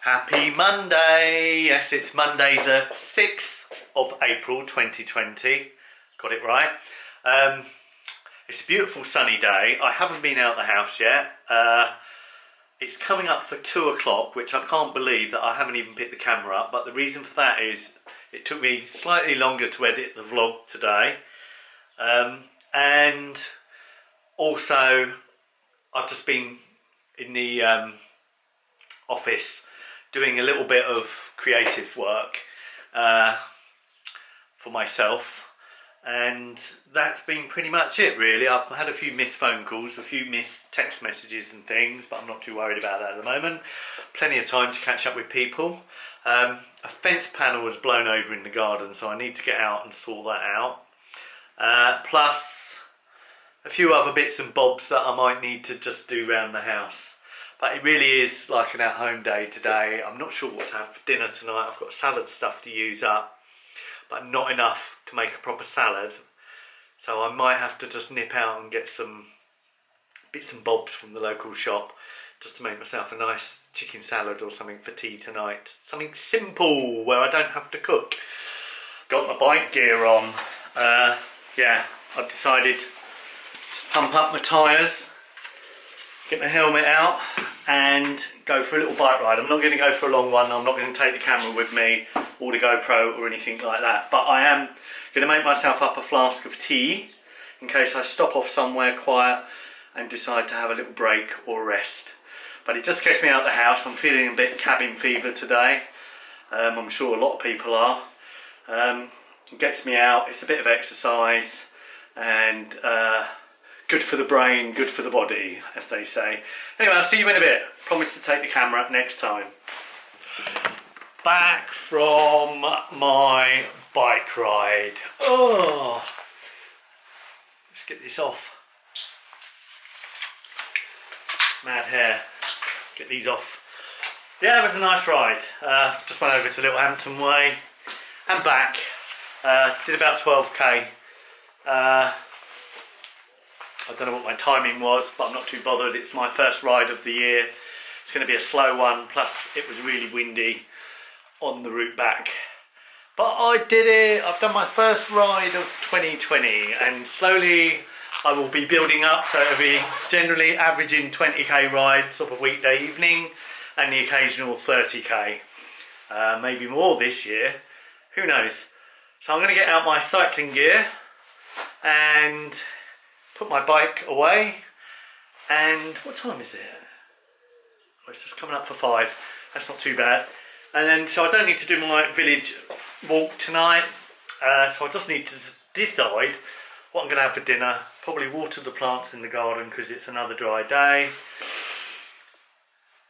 Happy Monday! Yes, it's Monday the 6th of April 2020. Got it right. It's a beautiful sunny day. I haven't been out the house yet. It's coming up for 2 o'clock, which I can't believe that I haven't even picked the camera up. But the reason for that is it took me slightly longer to edit the vlog today. And also I've just been in the office doing a little bit of creative work for myself, and that's been pretty much it really. I've had a few missed phone calls, a few missed text messages and things, but I'm not too worried about that at the moment. Plenty of time to catch up with people. A fence panel was blown over in the garden, so I need to get out and sort that out. Plus a few other bits and bobs that I might need to just do around the house. But it really is like an at-home day today. I'm not sure what to have for dinner tonight. I've got salad stuff to use up, but not enough to make a proper salad. So I might have to just nip out and get some bits and bobs from the local shop just to make myself a nice chicken salad or something for tea tonight. Something simple where I don't have to cook. Got my bike gear on. Yeah, I've decided to pump up my tyres, get my helmet out and go for a little bike ride. I'm not going to go for a long one. I'm not going to take the camera with me or the GoPro or anything like that. But I am going to make myself up a flask of tea in case I stop off somewhere quiet and decide to have a little break or rest. But it just gets me out of the house. I'm feeling a bit cabin fever today. I'm sure a lot of people are. It gets me out. It's a bit of exercise and good for the brain, good for the body, as they say. Anyway, I'll see you in a bit. Promise to take the camera up next time. Back from my bike ride. Oh, let's get this off. Mad hair. Get these off. Yeah, it was a nice ride. Just went over to Littlehampton Way and back. Did about 12k. I don't know what my timing was, but I'm not too bothered. It's my first ride of the year. It's going to be a slow one, plus it was really windy on the route back. But I did it. I've done my first ride of 2020, and slowly I will be building up, so it'll be generally averaging 20k rides of a weekday evening and the occasional 30k. Maybe more this year, who knows. So I'm going to get out my cycling gear and put my bike away. And what time is it? Oh, it's just coming up for 5. That's not too bad. And then, so I don't need to do my village walk tonight. So I just need to decide what I'm going to have for dinner. Probably water the plants in the garden because it's another dry day.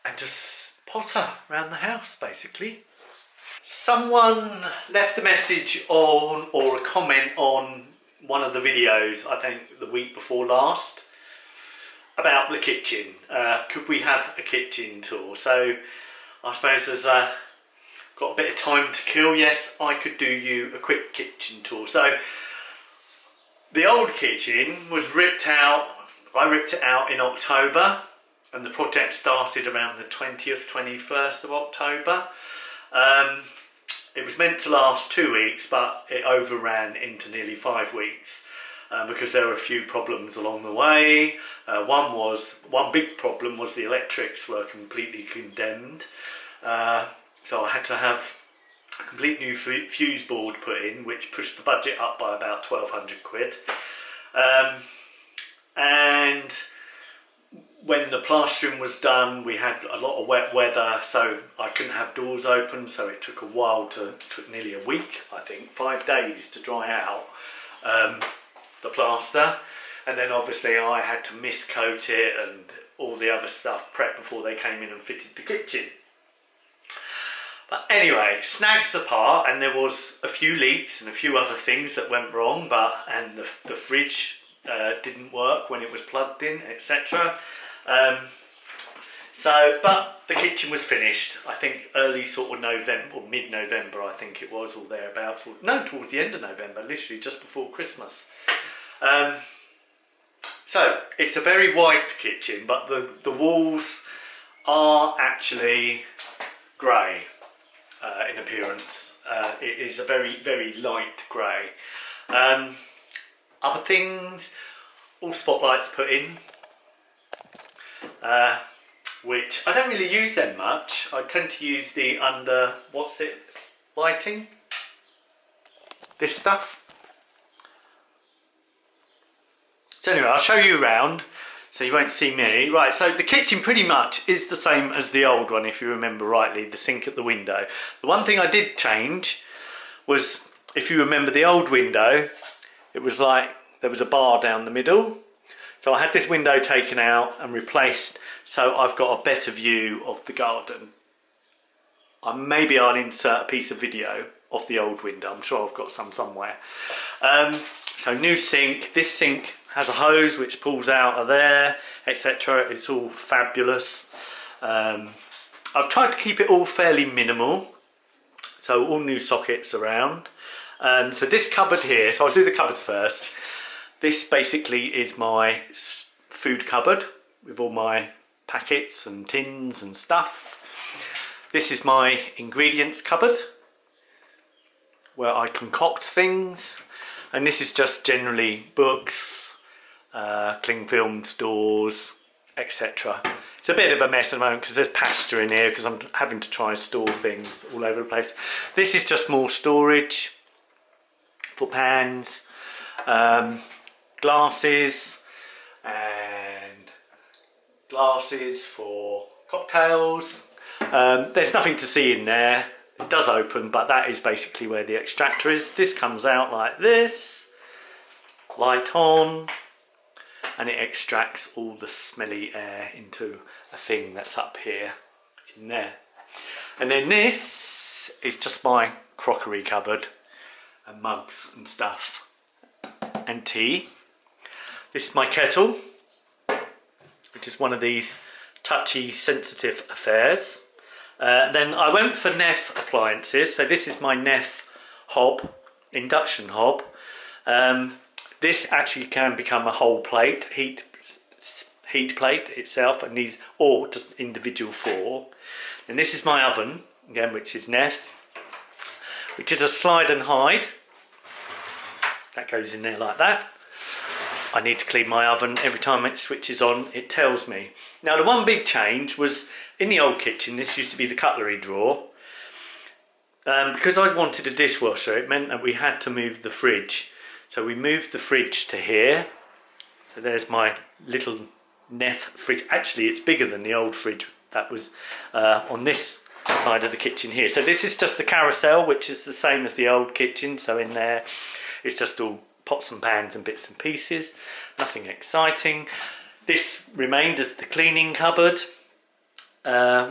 And just potter around the house, basically. Someone left a message on, or a comment on, one of the videos, I think the week before last, about the kitchen. Could we have a kitchen tour? So I suppose as got a bit of time to kill, yes, I could do you a quick kitchen tour. So the old kitchen was ripped out. I ripped it out in October, and the project started around the 20th, 21st of October. It was meant to last 2 weeks, but it overran into nearly 5 weeks because there were a few problems along the way. One big problem was the electrics were completely condemned. So I had to have a complete new fuse board put in, which pushed the budget up by about 1,200 quid. And when the plastering was done, we had a lot of wet weather, so I couldn't have doors open, so it took a while took nearly a week, I think, 5 days to dry out the plaster. And then obviously I had to miscoat it and all the other stuff prep before they came in and fitted the kitchen. But anyway, snags apart, and there was a few leaks and a few other things that went wrong, and the fridge didn't work when it was plugged in, etc. But the kitchen was finished, I think early sort of November, or mid-November I think it was, or thereabouts. No, towards the end of November, literally just before Christmas. So it's a very white kitchen, but the walls are actually grey in appearance. It is a very, very light grey. Other things, all spotlights put in, which I don't really use them much. I tend to use the under, what's it, lighting? This stuff. So anyway, I'll show you around so you won't see me. Right, so the kitchen pretty much is the same as the old one, if you remember rightly, the sink at the window. The one thing I did change was, if you remember the old window, it was like there was a bar down the middle. So I had this window taken out and replaced, so I've got a better view of the garden. Maybe I'll insert a piece of video of the old window. I'm sure I've got some somewhere. So new sink. This sink has a hose which pulls out of there, etc. It's all fabulous. I've tried to keep it all fairly minimal. So all new sockets around. So this cupboard here, so I'll do the cupboards first. This basically is my food cupboard with all my packets and tins and stuff. This is my ingredients cupboard where I concoct things. And this is just generally books, cling film stores, etc. It's a bit of a mess at the moment because there's pasture in here because I'm having to try and store things all over the place. This is just more storage for pans, glasses, and glasses for cocktails. There's nothing to see in there. It does open, but that is basically where the extractor is. This comes out like this, light on, and it extracts all the smelly air into a thing that's up here in there. And then this is just my crockery cupboard and mugs and stuff and tea. This is my kettle, which is one of these touchy, sensitive affairs. Then I went for Neff appliances. So this is my Neff hob, induction hob. This actually can become a whole plate, heat plate itself, and these, or just individual four. And this is my oven, again, which is Neff, which is a slide and hide. That goes in there like that. I need to clean my oven. Every time it switches on, it tells me. Now, the one big change was in the old kitchen. This used to be the cutlery drawer. Because I wanted a dishwasher, it meant that we had to move the fridge. So we moved the fridge to here. So there's my little Neff fridge. Actually, it's bigger than the old fridge that was on this side of the kitchen here. So this is just the carousel, which is the same as the old kitchen. So in there, it's just all pots and pans and bits and pieces. Nothing exciting. This remained as the cleaning cupboard,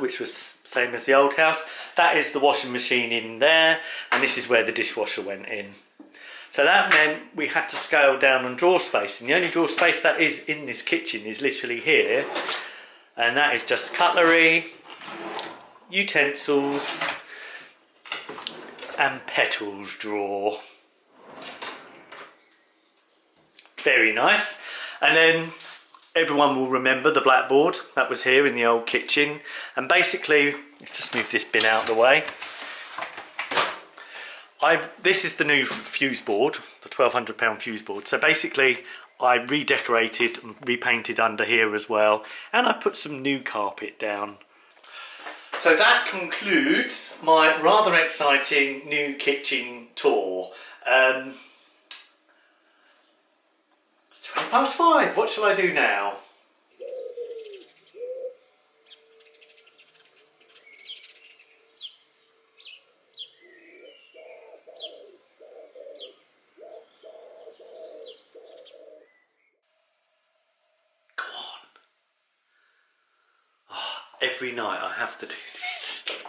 which was same as the old house. That is the washing machine in there, and this is where the dishwasher went in. So that meant we had to scale down on drawer space, and the only drawer space that is in this kitchen is literally here, and that is just cutlery, utensils, and petals drawer. Very nice. And then everyone will remember the blackboard that was here in the old kitchen. And basically, let's just move this bin out of the way. This is the new fuse board, the £1,200 fuse board. So basically, I redecorated and repainted under here as well. And I put some new carpet down. So that concludes my rather exciting new kitchen tour. It's 5:20. What shall I do now? Go on. Oh, every night I have to do this.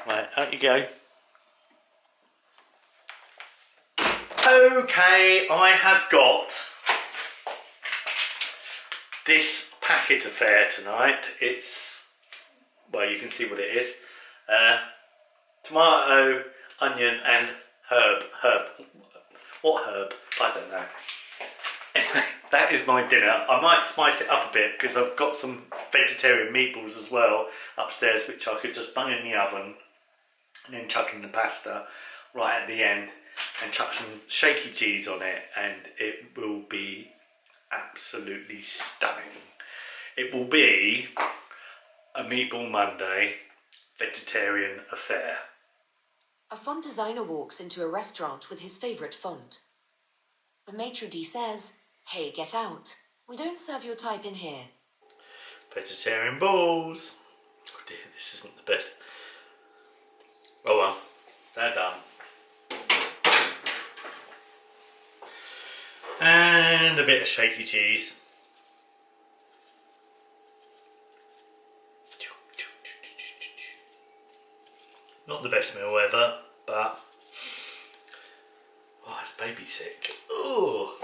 Right, out you go. Okay, I have got this packet affair tonight. It's, well, you can see what it is. Tomato, onion and herb. What herb? I don't know. anyway, that is my dinner. I might spice it up a bit because I've got some vegetarian meatballs as well upstairs, which I could just bung in the oven and then chuck in the pasta right at the end and chuck some shaky cheese on it, and it will be absolutely stunning. It will be a Meatball Monday vegetarian affair. A font designer walks into a restaurant with his favourite font. The maitre d' says, "Hey, get out. We don't serve your type in here." Vegetarian balls. Oh dear, this isn't the best. Oh well, they're done. And a bit of shaky cheese. Not the best meal ever, but oh, it's baby sick. Oh.